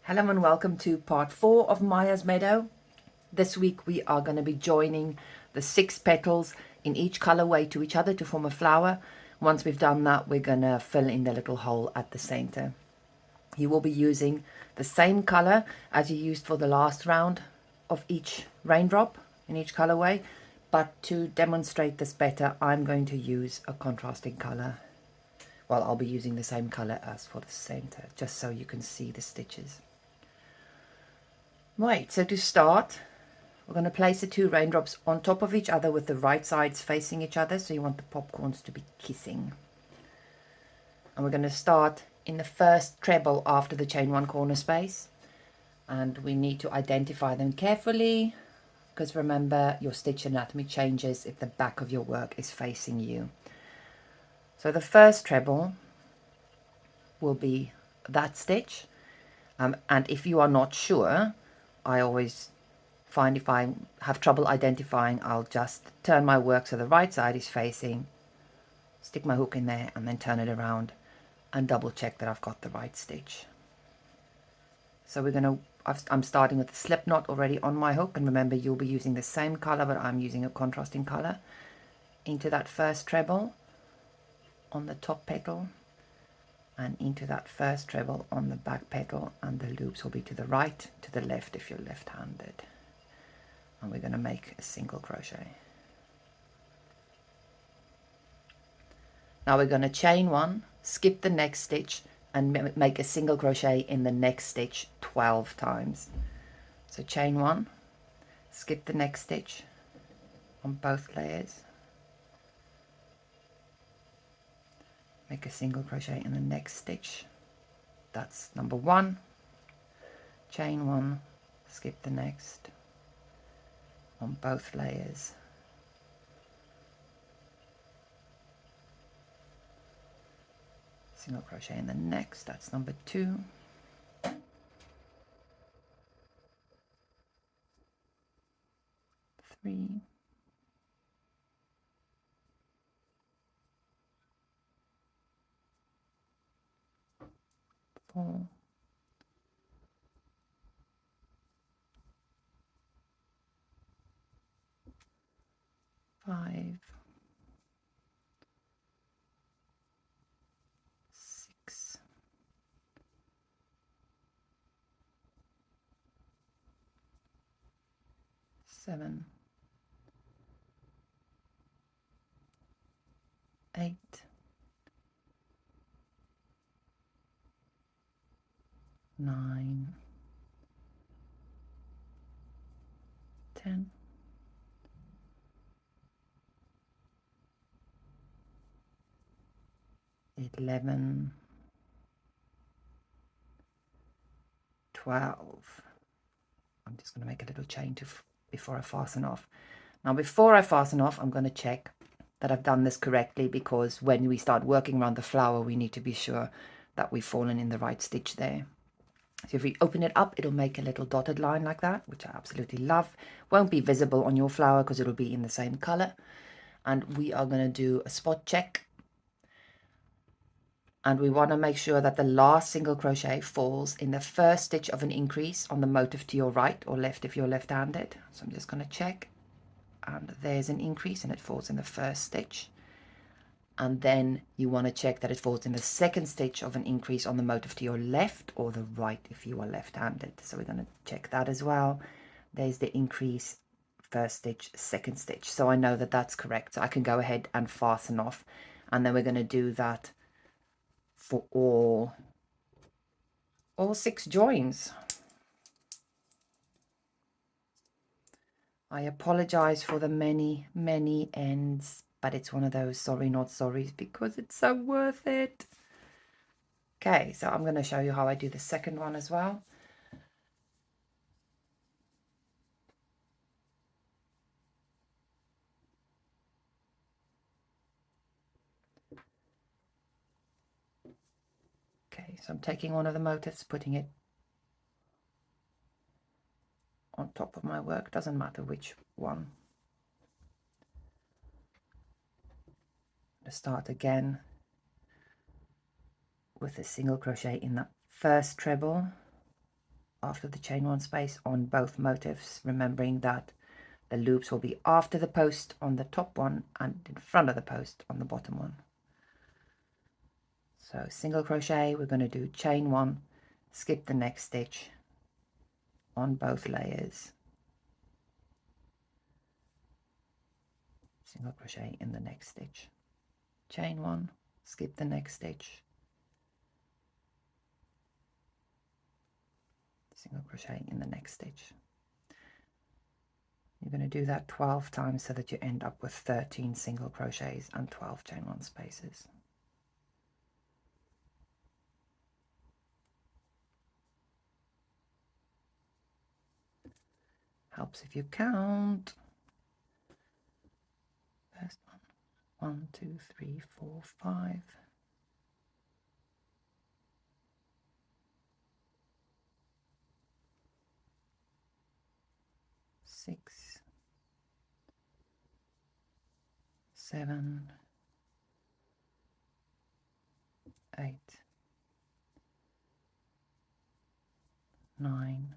Hello and welcome to part 4 of Maya's Meadow. This week we are going to be joining the 6 petals in each colorway to each other to form a flower. Once we've done that, we're going to fill in the little hole at the center. You will be using the same color as you used for the last round of each raindrop in each colorway, but to demonstrate this better, I'm going to use a contrasting color. Well, I'll be using the same color as for the center, just so you can see the stitches. Right, so to start, we're going to place the 2 raindrops on top of each other with the right sides facing each other. So you want the popcorns to be kissing. And we're going to start in the first treble after the chain 1 corner space. And we need to identify them carefully, because remember, your stitch anatomy changes if the back of your work is facing you. So the first treble will be that stitch. And if you are not sure, I always find if I have trouble identifying, I'll just turn my work so the right side is facing, stick my hook in there and then turn it around and double check that I've got the right stitch. So I'm starting with the slip knot already on my hook, and remember you'll be using the same color, but I'm using a contrasting color, into that first treble on the top petal and into that first treble on the back petal, and the loops will be to the right, to the left if you're left-handed. And we're going to make a single crochet. Now we're going to chain 1, skip the next stitch and make a single crochet in the next stitch 12 times. So chain 1, skip the next stitch on both layers, make a single crochet in the next stitch. That's number 1. Chain 1, skip the next on both layers, single crochet in the next. That's number 2. 3, 4, 5, 6, 7, 8, 9, 10, 11, 12. I'm just going to make a little chain before I fasten off. Now before I fasten off, I'm going to check that I've done this correctly, because when we start working around the flower, we need to be sure that we've fallen in the right stitch there. So if we open it up, it'll make a little dotted line like that, which I absolutely love. Won't be visible on your flower because it'll be in the same color. And we are going to do a spot check. And we want to make sure that the last single crochet falls in the first stitch of an increase on the motif to your right or left if you're left-handed. So I'm just going to check. And there's an increase and it falls in the first stitch. And then you want to check that it falls in the second stitch of an increase on the motif to your left or the right if you are left-handed. So we're going to check that as well. There's the increase, first stitch, second stitch. So I know that that's correct. So I can go ahead and fasten off. And then we're going to do that for all 6 joins. I apologize for the many ends, but it's one of those sorry not sorries because it's so worth it. Okay, so I'm going to show you how I do the second one as well. Okay, so I'm taking one of the motifs, putting it on top of my work, doesn't matter which one. I'm going to start again with a single crochet in that first treble, after the chain 1 space on both motifs, remembering that the loops will be after the post on the top one and in front of the post on the bottom one. So single crochet, we're going to do chain 1, skip the next stitch on both layers, single crochet in the next stitch, chain 1, skip the next stitch, single crochet in the next stitch. You're going to do that 12 times so that you end up with 13 single crochets and 12 chain 1 spaces. Helps if you count. First one, 1, 2, 3, 4, 5. 6, 7, 8, 9,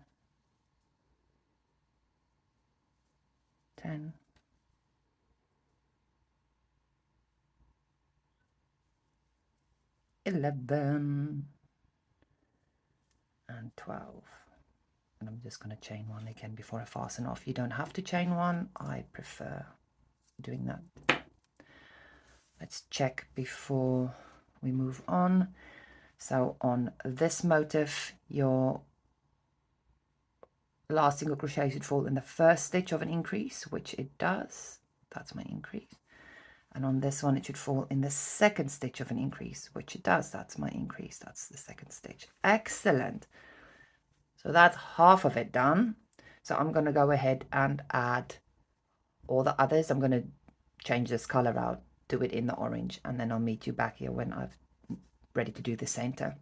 10, 11, and 12. And I'm just going to chain 1 again before I fasten off. You don't have to chain 1. I prefer doing that. Let's check before we move on. So on this motif, your last single crochet should fall in the first stitch of an increase, which it does. That's my increase. And on this one, it should fall in the second stitch of an increase, which it does. That's my increase. That's the second stitch. Excellent. So that's half of it done. So I'm going to go ahead and add all the others. I'm going to change this color out, do it in the orange, and then I'll meet you back here when I've ready to do the center.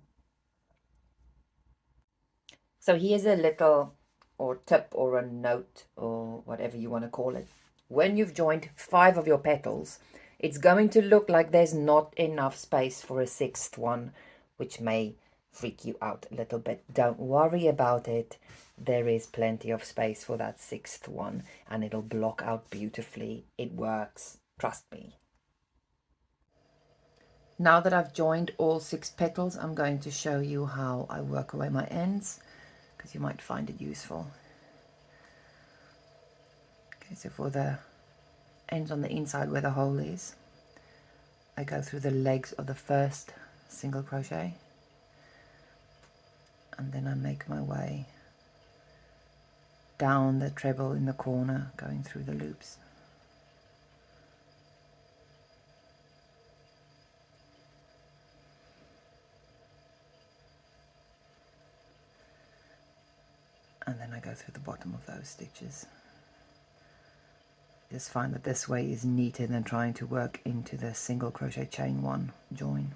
So here's a little or tip or a note or whatever you want to call it. When you've joined 5 of your petals, it's going to look like there's not enough space for a 6th one, which may freak you out a little bit. Don't worry about it. There is plenty of space for that 6th one, and it'll block out beautifully. It works, trust me. Now that I've joined all 6 petals, I'm going to show you how I work away my ends, because you might find it useful. Okay, so for the ends on the inside where the hole is, I go through the legs of the first single crochet, and then I make my way down the treble in the corner, going through the loops. And then I go through the bottom of those stitches. Just find that this way is neater than trying to work into the single crochet chain 1 join.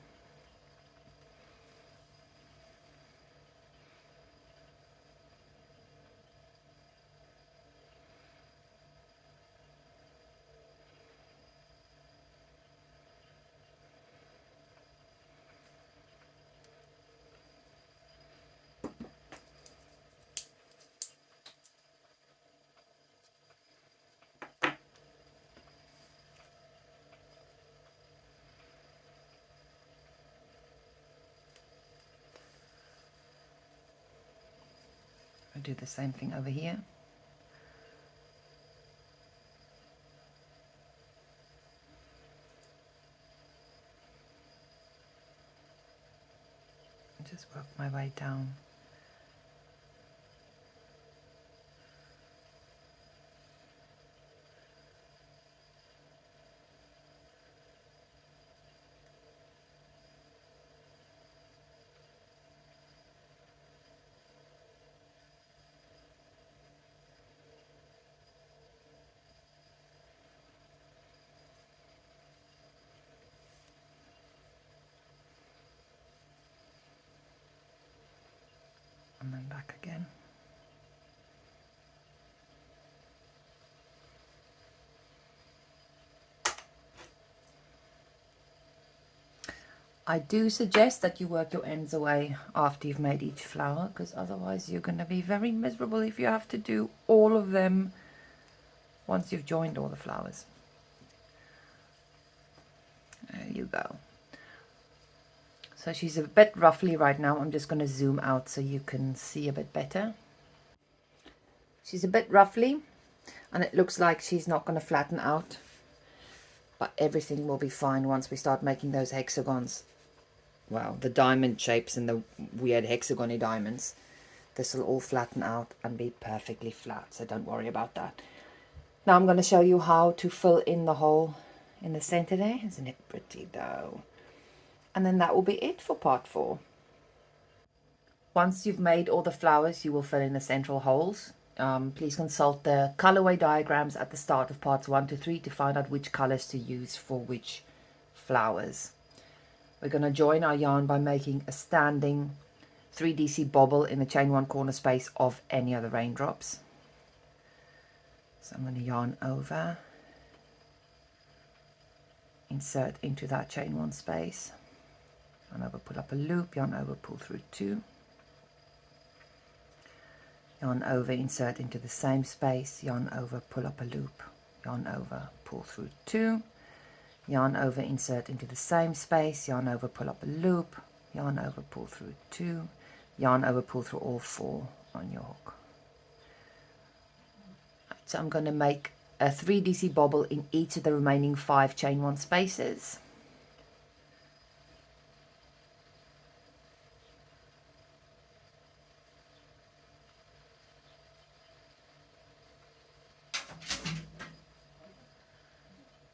I do the same thing over here. And just work my way down. And then back again. I do suggest that you work your ends away after you've made each flower, because otherwise you're going to be very miserable if you have to do all of them once you've joined all the flowers. There you go. So she's a bit roughly right now. I'm just going to zoom out so you can see a bit better. She's a bit roughly, and it looks like she's not going to flatten out, but everything will be fine once we start making those hexagons. Well, the diamond shapes and the weird hexagony diamonds. This will all flatten out and be perfectly flat, so don't worry about that. Now I'm going to show you how to fill in the hole in the center there. Isn't it pretty though? And then that will be it for part 4. Once you've made all the flowers, you will fill in the central holes. Please consult the colorway diagrams at the start of parts 1 to 3 to find out which colors to use for which flowers. We're going to join our yarn by making a standing 3DC bobble in the chain 1 corner space of any of the raindrops. So I'm going to yarn over, insert into that chain 1 space, yarn over, pull up a loop, yarn over, pull through 2, yarn over, insert into the same space, yarn over, pull up a loop, yarn over, pull through 2, yarn over, insert into the same space, yarn over, pull up a loop, yarn over, pull through 2, yarn over, pull through all 4 on your hook. So I'm going to make a 3DC bobble in each of the remaining 5 chain 1 spaces.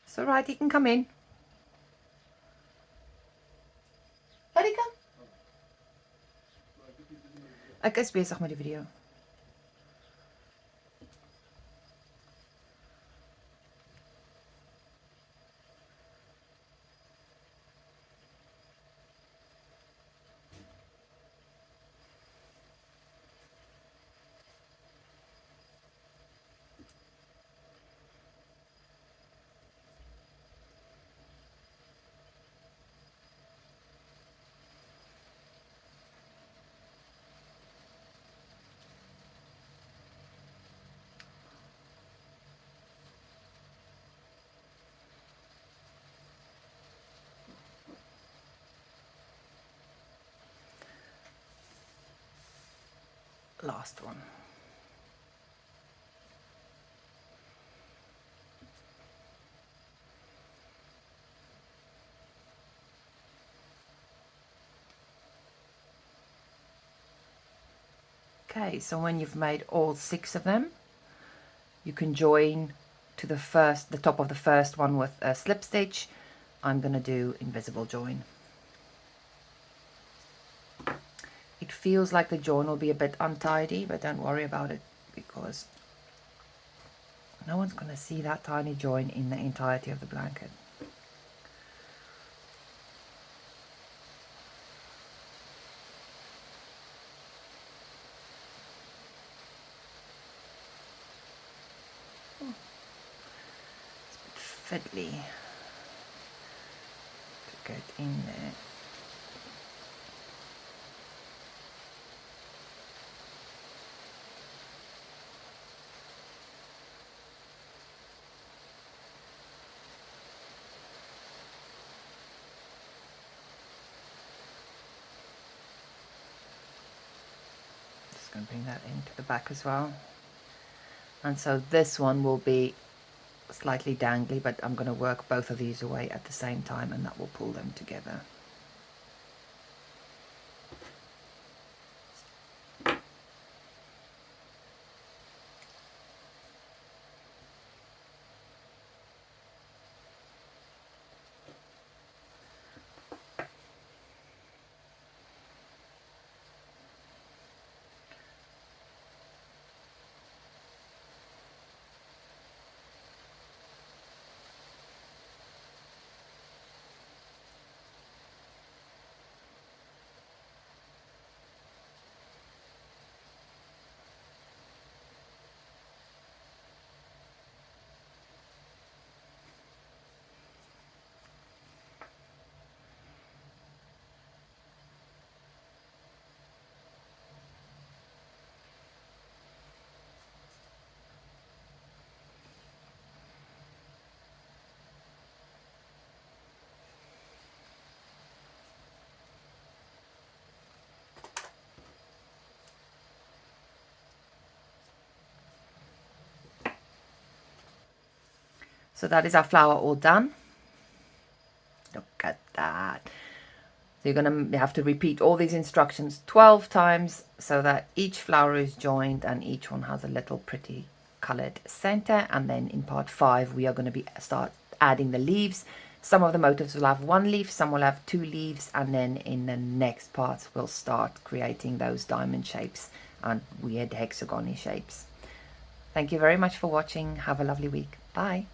It's alright, you can come in. Erika? Ek is besig met die video. Last one. Okay, so when you've made all 6 of them, you can join to the top of the first one with a slip stitch. I'm going to do invisible join. It feels like the join will be a bit untidy, but don't worry about it because no one's going to see that tiny join in the entirety of the blanket. It's a bit fiddly to get in there. Going to bring that into the back as well, and so this one will be slightly dangly, but I'm going to work both of these away at the same time and that will pull them together. So that is our flower all done. Look at that. So you're going to have to repeat all these instructions 12 times so that each flower is joined and each one has a little pretty colored center. And then in part 5 we are going to start adding the leaves. Some of the motifs will have 1 leaf, some will have 2 leaves, and then in the next part we'll start creating those diamond shapes and weird hexagon-y shapes. Thank you very much for watching. Have a lovely week. Bye.